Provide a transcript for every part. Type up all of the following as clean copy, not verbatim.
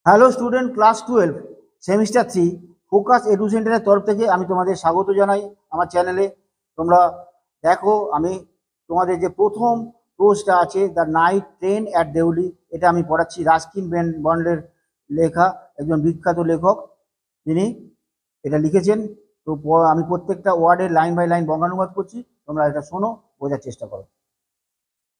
Hello student, class 12 semester 3 focus edu সেন্টারের তরফ থেকে আমি তোমাদের স্বাগত জানাই আমার চ্যানেলে। তোমরা দেখো, আমি তোমাদের যে প্রথম কোর্সটা আছে the Night Train at Deoli, এটা আমি পড়াচ্ছি। রাস্কিন বন্ডের লেখা, একজন বিখ্যাত লেখক তিনি এটা লিখেছেন। তো আমি প্রত্যেকটা ওয়ার্ডের লাইন বাই লাইন বঙ্গানুবাদ করছি, তোমরা এটা শোনো, বোঝার চেষ্টা করো।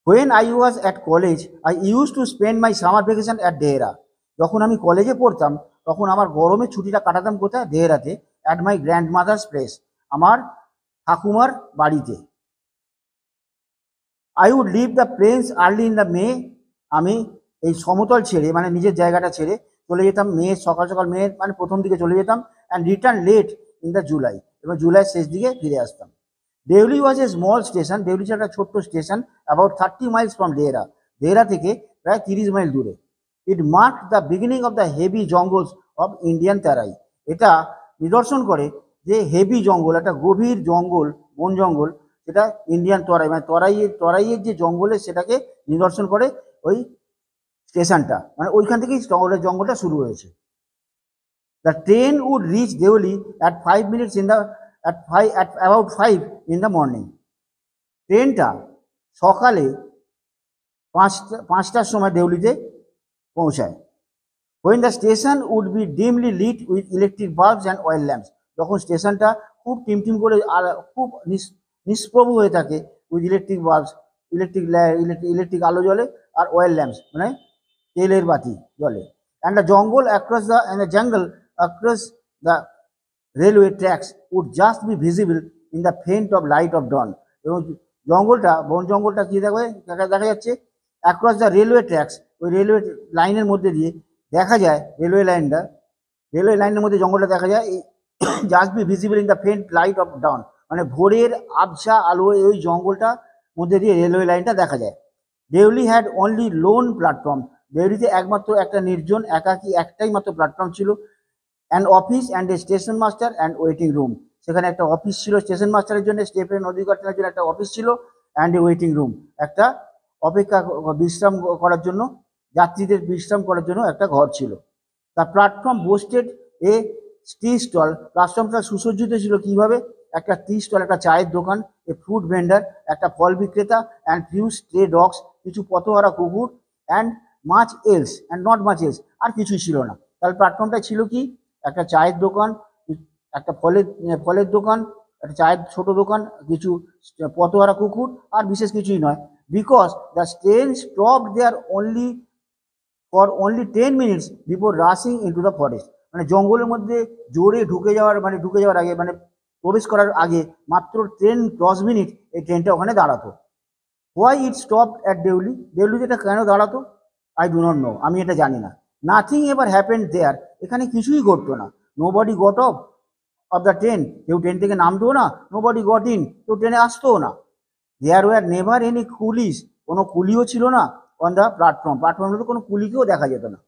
When I was at college, I used to spend my summer vacation at Dehra. যখন আমি কলেজে পড়তাম তখন আমার গরমের ছুটিটা কাটাতাম কোথায়? দেহরাতে, at my grandmother's place, আমার ঠাকুমার বাড়িতে। I would leave the plains early in the May. আমি এই সমতল ছেড়ে, মানে নিজের জায়গাটা ছেড়ে চলে যেতাম মে, সকাল সকাল মে মানে প্রথম দিকে চলে যেতাম, and return late in the July, এবং জুলাইয়ের শেষ দিকে ফিরে আসতাম। Deoli was a small station. Deoli ছিল একটা ছোট্ট স্টেশন, about 30 miles from Dehra. Dehra থেকে প্রায় 30 মাইল দূরে। It mark the beginning of the heavy jungles of Indian Terai. এটা নিদর্শন করে যে হেভি জঙ্গল, একটা গভীর জঙ্গল, বন জঙ্গল, সেটা ইন্ডিয়ান তরাই, মানে তরাইয়ের যে জঙ্গলে, সেটাকে নিদর্শন করে ওই স্টেশনটা, মানে ওইখান থেকেই জঙ্গলটা শুরু হয়েছে। The train would reach Deoli at 5 minutes in the at about 5 in the morning. ট্রেনটা সকালে 5টার সময় দেউলিতে পৌঁছায়। When the station would be dimly lit with electric bulbs and oil lamps, যখন স্টেশনটা খুব টিমটিম করে খুব নিষ্প্রভ হয়ে থাকে, উইথ ইলেকট্রিক বাল্বস, ইলেকট্রিক আলো জ্বলে, আর অয়েল ল্যাম্পস মানে তেলের বাতি জ্বলে। And the jungle across the railway tracks would just be visible in the faint of light of dawn. এবং বন জঙ্গলটা কী দেখা যাচ্ছে? অ্যাক্রস দ্য রেলওয়ে ট্র্যাকস, ওই রেলওয়ে লাইনের মধ্যে দিয়ে দেখা যায়, রেলওয়ে লাইনের মধ্যে জঙ্গলটা দেখা যায়। Just be visible in the faint light of dawn, মানে ভোরের আবছা আলো ওই জঙ্গলটা মধ্যে দিয়ে রেলওয়ে লাইনটা দেখা যায়। Deoli had only lone platform. দেউলিতে একমাত্র একটা নির্জন একাকী একটাই মাত্র প্ল্যাটফর্ম ছিল। And office and a station master and waiting room, সেখানে একটা অফিস ছিল স্টেশন মাস্টারের জন্য, স্টেপের নদী কাটানোর জন্য একটা অফিস ছিল, অ্যান্ড এ ওয়েটিং রুম, একটা বিশ্রাম করার জন্য, যাত্রীদের বিশ্রাম করার জন্য একটা ঘর ছিল। The platform boasted a tea stall. প্ল্যাটফর্মটা সুসজ্জিত ছিল কিভাবে? একটা টি স্টল, একটা চায়ের দোকান, এ ফ্রুট ভেন্ডার, একটা ফল বিক্রেতা, অ্যান্ড ফিউ স্ট্রে ডগস, কিছু পথহারা কুকুর, and much else and not much else, আর কিছুই ছিল না। তাহলে প্ল্যাটফর্মটা ছিল কি? একটা চায়ের দোকান, একটা ফলের দোকান, একটা চায়ের ছোট দোকান, কিছু পথহারা কুকুর, আর বিশেষ কিছুই নয়। Because the train stop there only 10 minutes before rushing into the forest, মানে জঙ্গলের মধ্যে জোরে ঢুকে যাওয়ার আগে, মানে প্রবেশ করার আগে মাত্র ট্রেন 10 মিনিট এই ট্রেনটা ওখানে দাঁড়াতো। Why it stop at Deoli? দেউলিতে এটা কেন দাঁড়াতো? আই ডু নট নো, আমি এটা জানি না। নাথিং এভার হ্যাপেন্ড দেয়ার, এখানে কিছুই ঘটতো না। Nobody got off the train, কেউ ট্রেন থেকে নামতো না। নোবডি গট ইন, কেউ ট্রেনে আসতোও না। There were never any coolies, কোনো কুলিও ছিল না অন দ্য প্ল্যাটফর্মে কোনো কুলিকেও দেখা যেত না।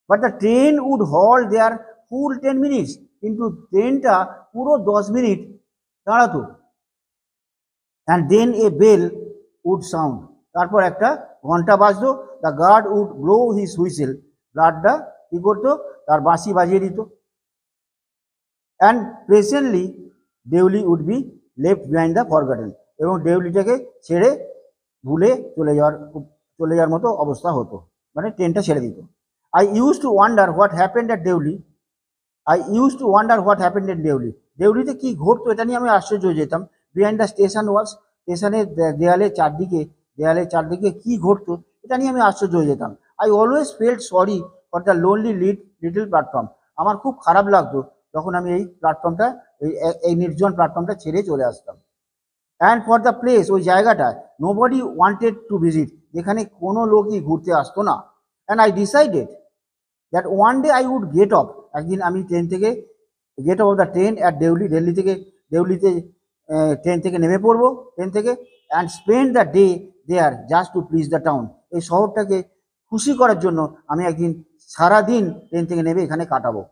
But the train would halt there full 10 minutes, কিন্তু ট্রেনটা পুরো 10 মিনিট দাঁড়াতো। And then a bell would sound, তারপর একটা ঘন্টা বাজতো। The guard would blow his whistle, গার্ডটা কী করতো? তার বাঁশি বাজিয়ে দিত। And presently Deoli would be left behind the forgotten, এবং দেউলিটাকে ছেড়ে ভুলে চলে যাওয়ার মতো অবস্থা হতো, মানে ট্রেনটা ছেড়ে দিত। I use to wonder what happened at Deoli, দেউলিতে কী ঘটতো এটা নিয়ে আমি আশ্চর্য হয়ে যেতাম। বিহাইন্ড দ্য স্টেশন ওয়ালস, স্টেশনের দেয়ালের চারদিকে কী ঘটতো এটা নিয়ে আমি আশ্চর্য হয়ে যেতাম। I always felt sorry for the lonely little platform, আমার খুব খারাপ লাগতো যখন আমি এই নির্জন প্ল্যাটফর্মটা ছেড়ে চলে আসতাম। অ্যান্ড ফর দ্য প্লেস, ওই জায়গাটা, নোবডি ওয়ান্টেড টু ভিজিট, যেখানে কোনো লোকই ঘুরতে আসতো না। And I decided that one day I would get off, একদিন আমি get off the train at দেউলিতে ট্রেন থেকে নেমে পড়বো, and spend the day there just to please the town, এই শহরটাকে খুশি করার জন্য আমি একদিন সারাদিন ট্রেন থেকে নেমে এখানে কাটাবো।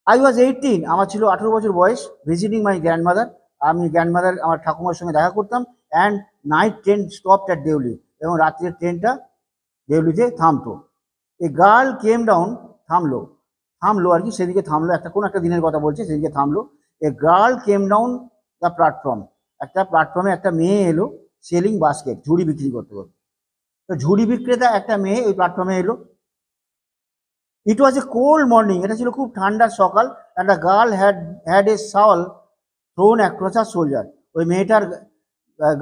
আই ওয়াজ 18, আমার ছিল 18 বছর বয়স। ভিজিটিং মাই গ্র্যান্ডমাদার, আমি আমার ঠাকুমার সঙ্গে দেখা করতাম। And night train stop at Deoli, এবং রাত্রের ট্রেনটা দেউলিতে থামতো। এ গার্ল কেম ডাউন, থামলো, থামলো আর কি, সেদিকে থামলো, একটা কোন একটা দিনের কথা বলছে, সেদিকে থামলো। A girl came down the platform, একটা প্ল্যাটফর্মে একটা মেয়ে এলো, সেলিং বাস্কেট, ঝুড়ি বিক্রি করতে করতে। তো ঝুড়ি বিক্রেতা একটা মেয়ে ওই প্ল্যাটফর্মে এলো। ইট ওয়াজ এ কোল্ড মর্নিং, এটা ছিল খুব ঠান্ডার সকাল। And the girl had a shawl thrown across a soldier, ওই মেয়েটার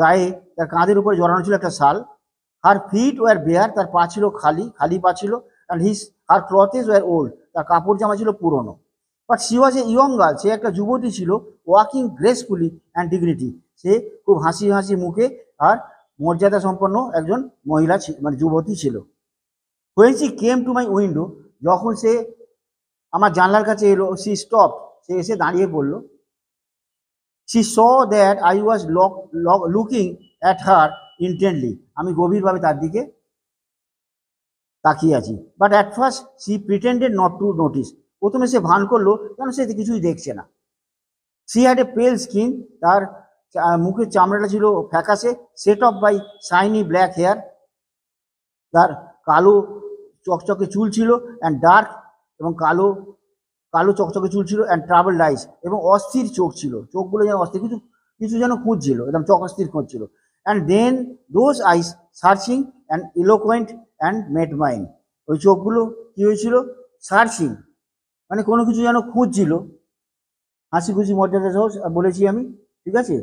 গায়ে, তার কাঁধের উপরে জড়ানো ছিল একটা শাল। হার ফিট ওয়ার বেয়ার, তার পা ছিল খালি, খালি পা ছিল। And her clothes were old, তার কাপড় জামা ছিল পুরনো। But she was a young girl, সে একটা যুবতী ছিল। ওয়াকিং গ্রেসফুলি অ্যান্ড ডিগনিটি, সে খুব হাসি হাসি মুখে আর মর্যাদা সম্পন্ন একজন মহিলা মানে যুবতী ছিল। When she came to my window, যখন সে আমার জানলার কাছে এলো, শি স্টপ, সে এসে দাঁড়িয়ে পড়ল। She saw that I was looking at her ইন্টেন্টলি, আমি গভীরভাবে তার দিকে তাকিয়ে আছি। But at first she pretended not to notice, প্রথমে সে ভান করলো কেন সে কিছুই দেখছে না। শি হ্যাড এ পেল স্কিন, তার মুখের চামড়াটা ছিল ফ্যাকাশে, set off by shiny black hair, তার কালো চকচকে চুল ছিল। অ্যান্ড ডার্ক, এবং কালো কালো চকচকে চুল ছিল। অ্যান্ড ট্রাভেলড আইস, এবং অস্থির চোখ ছিল, চোখগুলো যেন অস্থির, কিছু কিছু যেন খুঁজছিল, একদম অস্থির খুঁজছিল। And then those eyes searching and eloquent and made mind, ওই চোখগুলো কি হয়েছিল, সার্চিং মানে কোনো কিছু যেন খুঁজছিল, হাসি খুশি মর্যাদা সহ বলেছি আমি, ঠিক আছে।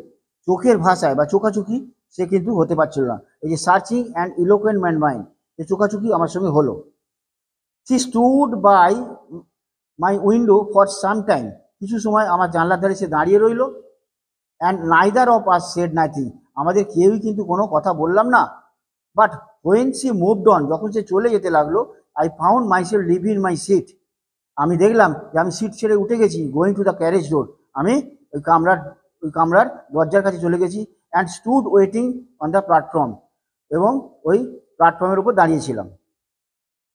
চোখের ভাষায় বা চোখাচোখি সে কিন্তু হতে পারছিল না, এই যে searching and eloquent man mind, এই চোখাচোখি আমার সঙ্গে হলো। She stood by my window for some time, কিছু সময় আমার জানলার ধারে সে দাঁড়িয়ে রইল। And neither of us said nothing, আমাদের কেউই কিন্তু কোনো কথা বললাম না। But when she moved on, যখন সে চলে যেতে লাগলো, I found myself leaving my seat, আমি দেখলাম যে আমি সিট ছেড়ে উঠে গেছি। Going to the carriage door, আমি ওই কামরার দরজার কাছে চলে গেছি। And stood waiting on the platform, এবং ওই প্ল্যাটফর্মের উপর দাঁড়িয়েছিলাম।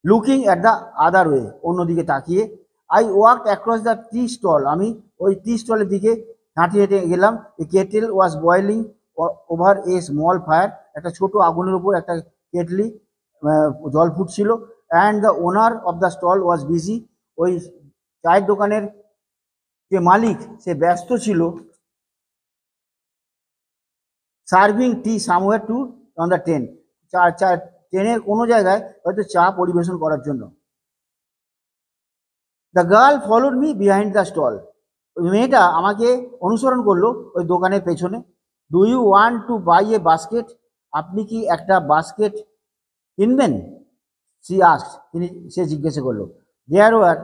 Looking at the other way, অন্যদিকে তাকিয়ে। I walked across the tea stall, আমি ওই টি স্টলের দিকে হাঁটে হেঁটে গেলাম। A kettle was boiling over a small fire, একটা ছোট আগুনের উপর একটা কেটলি জল ফুটছিল। And the owner of the stall was busy, ওই চায়ের দোকানের যে মালিক সে ব্যস্ত ছিল serving tea somewhere to on the train, ট্রেনের কোনো জায়গায় হয়তো চা পরিবেশন করার জন্য। The girl followed me behind the stall, ওই মেয়েটা আমাকে অনুসরণ করলো ওই দোকানের পেছনে। Do you want to buy a basket, আপনি কি একটা বাস্কেট কিনবেন? সে জিজ্ঞাসা করলো। There were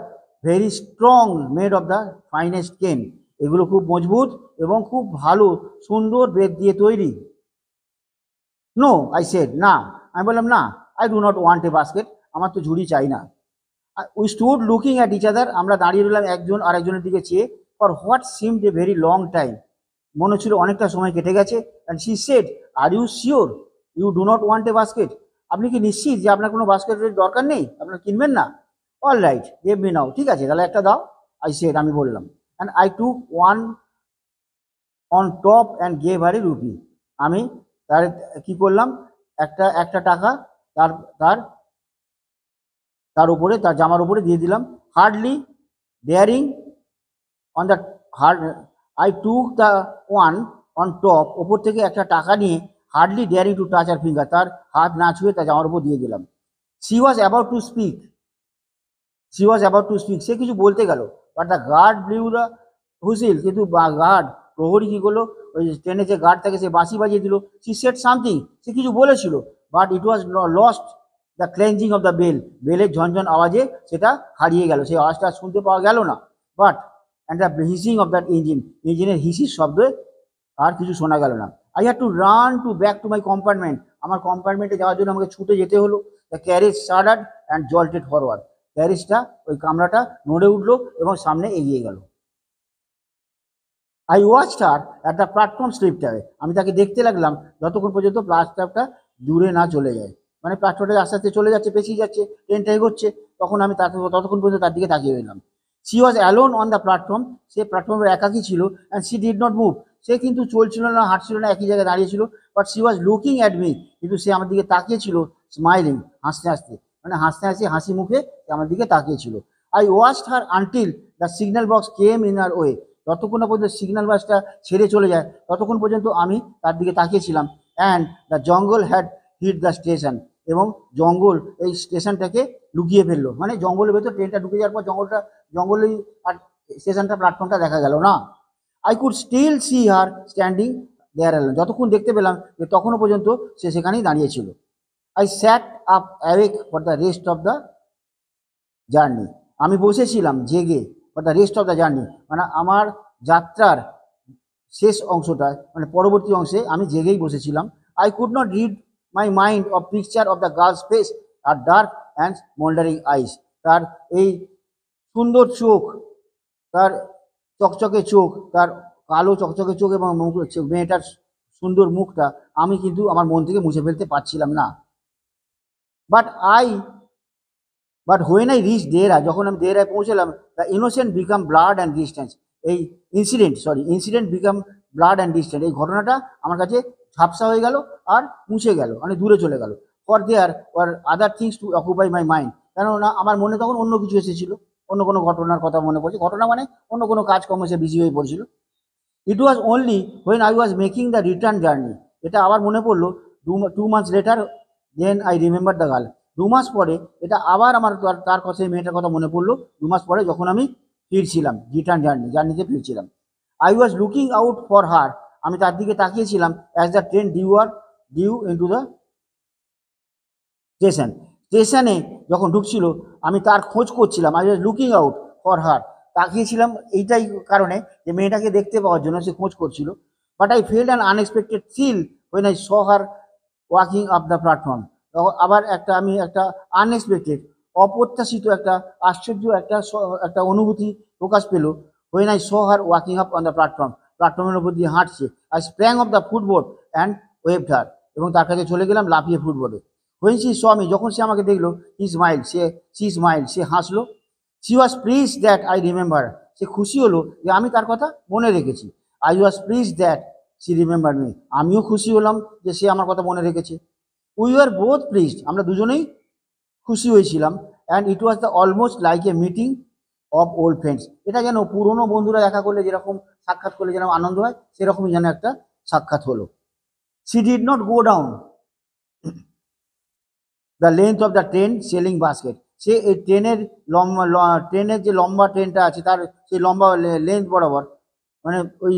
very strong made of the finest cane, এগুলো খুব মজবুত এবং খুব ভালো সুন্দর বেত দিয়ে তৈরি। নো আই সেড, না, আমি বললাম না, I do not want a basket, আমার তো ঝুড়ি চাই না। We stood looking at each other, আমরা দাঁড়িয়ে রইলাম একজন আরেকজনের দিকে চেয়ে। For what seemed a very long time, মনে হচ্ছিল অনেকটা সময় কেটে গেছে। And she said, are you sure you do not want a basket, আপনি কি নিশ্চিত যে আপনার কোনো বাস্কেটের দরকার নেই, আপনার কিনবেন না? All right, gave me now, ঠিক আছে তাহলে একটা দাও। আই সেড, আমি বললাম। And I took one on top and gave her A rupee, আমি তার কি করলাম, একটা টাকা তার তার তার উপরে, তার জামার উপরে দিয়ে দিলাম। Hardly daring on the hard, I took the one on top, ওপর থেকে একটা টাকা নিয়ে hardly daring to touch her finger, তার হাত না ছুঁয়ে তার জামার উপর দিয়ে দিলাম। She was about to speak, সে কিছু বলতে গেল। But the guard blew the whistle, কিন্তু গার্ড প্রহরী কী করলো, ওই ট্রেনে যে গার্ড থাকে সে বাঁশি বাজিয়ে দিল। শি সেড সামথিং, সে কিছু বলেছিল। But it was lost the clanging of the bell, বেলের ঝনঝন আওয়াজে সেটা হারিয়ে গেল, সেই আওয়াজটা শুনতে পাওয়া গেল না। But and the hissing of that engine, ইঞ্জিনের হিসির শব্দে আর কিছু শোনা গেল না। I had to run to back to my compartment, আমার কম্পার্টমেন্টে যাওয়ার জন্য আমাকে ছুটে যেতে হলো। The carriage shuddered and jolted forward, ক্যারেজটা ওই কামরাটা নড়ে উঠলো এবং সামনে এগিয়ে গেল। I watched her at the platform স্লিপটারে, আমি তাকে দেখতে লাগলাম যতক্ষণ পর্যন্ত প্ল্যাটফর্মটা দূরে না চলে যায়, মানে প্ল্যাটফর্মটা আস্তে আস্তে চলে যাচ্ছে, পেছিয়ে যাচ্ছে, ট্রেনটা এগোচ্ছে, তখন আমি ততক্ষণ পর্যন্ত তার দিকে তাকিয়ে রইলাম। She was alone on the platform, সে প্ল্যাটফর্মের একাকী ছিল। And she did not move, সে কিন্তু চলছিল না, হাঁটছিল না, একই জায়গায় দাঁড়িয়েছিল। But she was looking at me, কিন্তু সে আমার দিকে তাকিয়েছিল, স্মাইলিং, হাসতে হাসতে, মানে হাসতে হাসি হাসি মুখে আমার দিকে তাকিয়েছিল। I watched her until the signal box came in her way. যতক্ষণ না পর্যন্ত সিগন্যাল বক্সটা ছেড়ে চলে যায় ততক্ষণ পর্যন্ত আমি তার দিকে তাকিয়েছিলাম। And the jungle had hit the station, এবং জঙ্গল এই স্টেশনটাকে লুকিয়ে ফেললো। মানে জঙ্গলের ভেতর ট্রেনটা ঢুকে যাওয়ার পর জঙ্গলেই আর স্টেশনটা প্ল্যাটফর্মটা দেখা গেল না। I could still see her standing there alone. যতক্ষণ দেখতে পেলাম যে তখনও পর্যন্ত সে সেখানেই দাঁড়িয়েছিল। I sat up awake for the rest of the journey. আমি বসেছিলাম জেগে for the rest of the journey, মানে আমার যাত্রার শেষ অংশটায়, মানে পরবর্তী অংশে আমি জেগেই বসেছিলাম। I could not rid my mind of picture of the girl's face her dark and mouldering eyes. তার এই সুন্দর চোখ, তার চকচকে চোখ, তার কালো চকচকে চোখ এবং মেয়েটার সুন্দর মুখটা আমি কিন্তু আমার মন থেকে মুছে ফেলতে পারছিলাম না। But when I reach Dehra, যখন আমি দেহরায় পৌঁছলাম, the innocent become blood and distance. এই incident become blood and distance, এই ঘটনাটা আমার কাছে ঝাপসা হয়ে গেল আর মুছে গেল, মানে দূরে চলে গেল। For there were other things to occupy my mind, কেননা আমার মনে তখন অন্য কিছু এসেছিল, অন্য কোনো ঘটনার কথা মনে পড়ছে, ঘটনা মানে অন্য কোনো কাজকর্ম সে বিজি হয়ে পড়ছিল। It was only when I was making the return journey, এটা আবার মনে পড়লো 2 months later, then I remember the girl. 2 মাস পরে এটা আবার আমার তার কথা, সেই মেয়েটার কথা মনে পড়লো 2 মাস পরে, যখন আমি ফিরছিলাম রিটার্ন জার্নিতে ফিরছিলাম। I was looking out for her, আমি তার দিকে তাকিয়েছিলাম। As the train drew into the স্টেশনে যখন ঢুকছিল আমি তার খোঁজ করছিলাম। I was looking out for her, তাকিয়েছিলাম এইটাই কারণে যে মেয়েটাকে দেখতে পাওয়ার জন্য সে খোঁজ করছিল। But I felt an unexpected thrill when I saw her walking up the platform. আবার আমি একটা আনএক্সপেক্টেড, অপ্রত্যাশিত একটা আশ্চর্য একটা অনুভূতি প্রকাশ পেল। When I saw her walking up on the প্ল্যাটফর্মের উপর দিয়ে হাঁটছে। I sprang off the footboard and waved her, এবং তার কাছে চলে গেলাম লাফিয়ে ফুটবোর্ডে। হোয়েন শি স মি, যখন সে আমাকে দেখলো, শি স্মাইল, সে হাসলো। She was please that I remember, সে খুশি হলো যে আমি তার কথা মনে রেখেছি। I was please that she remember me, আমিও খুশি হলাম যে সে আমার কথা মনে রেখেছে। উই আর বোথ প্লিজড, আমরা দুজনেই খুশি হয়েছিলাম। And it was the almost like a meeting of old friends, এটা যেন পুরনো বন্ধুরা দেখা করলে যেরকম সাক্ষাৎ করলে যেরকম আনন্দ হয়, সেরকমই যেন একটা সাক্ষাৎ হলো। She did not go down the length of the train selling basket, সে এই ট্রেনের যে লম্বা ট্রেনটা আছে তার সেই লম্বা লেন্থ বরাবর, মানে ওই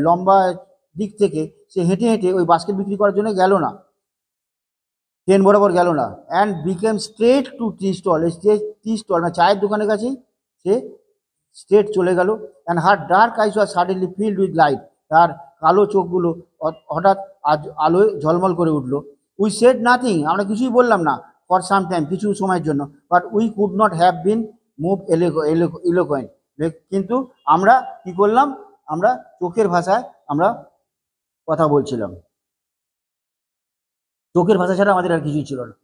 লম্বা দিক থেকে সে হেঁটে হেঁটে ওই বাস্কেট বিক্রি করার জন্য গেল না, ট্রেন বরাবর গেল না। And became straight to tea stall, tea stall মানে চায়ের দোকানের কাছেই সে স্ট্রেট চলে গেল। And her dark eyes was suddenly filled with light, তার কালো চোখগুলো হঠাৎ আলোয় ঝলমল করে উঠলো। উই সেড নাথিং, আমরা কিছুই বললাম না, ফর সাম টাইম, কিছু সময়ের জন্য। But we could not have been move eloquent, কিন্তু আমরা কি করলাম, আমরা চোখের ভাষায় আমরা কথা বলছিলাম, চোখের ভাষা ছাড়া আমাদের আর কিছুই ছিল না।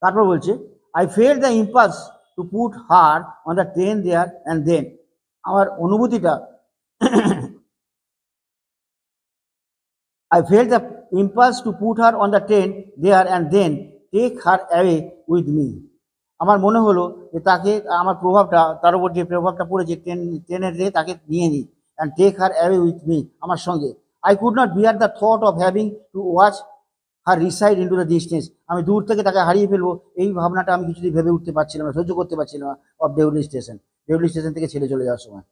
তারপর বলছে, I felt the impulse to put her on the train there and then, আমার অনুভূতিটা I felt the impulse to put her on the train there and then take her away with me. আমার মনে হলো যে তাকে, আমার প্রভাবটা, তার উপর যে প্রভাবটা পড়েছে ট্রেনের যে, তাকে নিয়ে নিই, and take her away with me, আমার সঙ্গে। I could not bear the thought of having to watch her recede into the distance, আমি দূর থেকে তাকে হারিয়ে ফেলবো এই ভাবনাটা আমি কিছুতেই ভেবে উঠতে পারছিলাম না, সহ্য করতে পারছিলাম না। অফ দেউলি স্টেশন থেকে ছেড়ে চলে যাওয়ার সময়।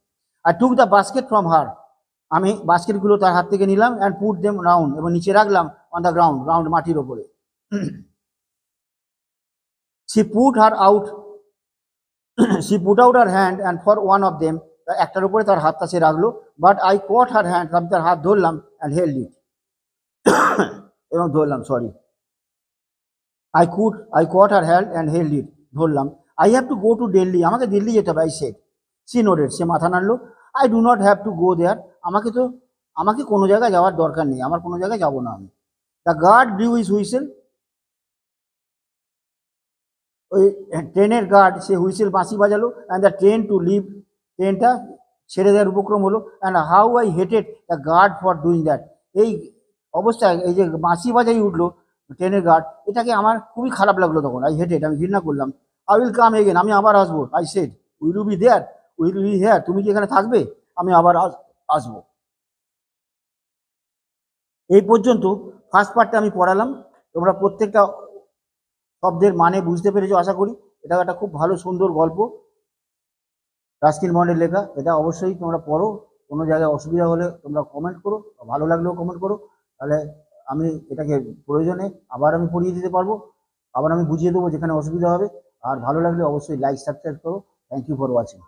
I took the basket from her, আমি বাস্কেটগুলো তার হাত থেকে নিলাম। অ্যান্ড পুট দেম রাউন্ড, এবং নিচে রাখলাম অন দ্য গ্রাউন্ড, মাটির ওপরে। She put out her hand and for one of them, একটার উপরে তার হাতটা সে রাখলো। But I caught her hand, আমি তার হাত ধরলাম। অ্যান্ড হেল্ড ইট, এবং ধরলাম, sorry, I caught her hand and held it, ধরলাম। I have to go to Delhi, আমাকে দিল্লি যেতে হবে। আই সেড, সি নোডেড, সে মাথা নাড়লো। I do not have to go there, আমাকে কোনো জায়গায় যাওয়ার দরকার নেই, আমার কোনো জায়গায় যাবো না আমি। The guard blew his whistle, ওই ট্রেনের গার্ড সে হুইসেল বাঁশি বাজালো। And the train to leave, ট্রেনটা ছেড়ে দেওয়ার উপক্রম হলো। And how I hated the guard for doing that, এই অবস্থায় এই যে বাঁশি বাজাই উঠলো ট্রেনের গার্ড, এটাকে আমার খুবই খারাপ লাগলো তখন। আই হেটেড, আমি ঘৃণা করলাম। আই উইল কাম এগেন, আমি আবার আসবো। I said, will you be there, will you be here, তুমি কি এখানে থাকবে, আমি আবার আসবো। এই পর্যন্ত ফার্স্ট পার্টটা আমি পড়ালাম। তোমরা প্রত্যেকটা শব্দের মানে বুঝতে পেরেছো আশা করি। এটা একটা খুব ভালো সুন্দর গল্প, রাস্কিন বন্ডের লেখা। এটা অবশ্যই তোমরা পড়ো। কোনো জায়গায় অসুবিধা হলে তোমরা কমেন্ট করো, ভালো লাগলেও কমেন্ট করো, তাহলে আমি এটাকে প্রয়োজনে আবার আমি পড়িয়ে দিতে পারবো, আবার আমি বুঝিয়ে দেবো যেখানে অসুবিধা হবে। আর ভালো লাগলে অবশ্যই লাইক সাবস্ক্রাইব করো। Thank you for watching.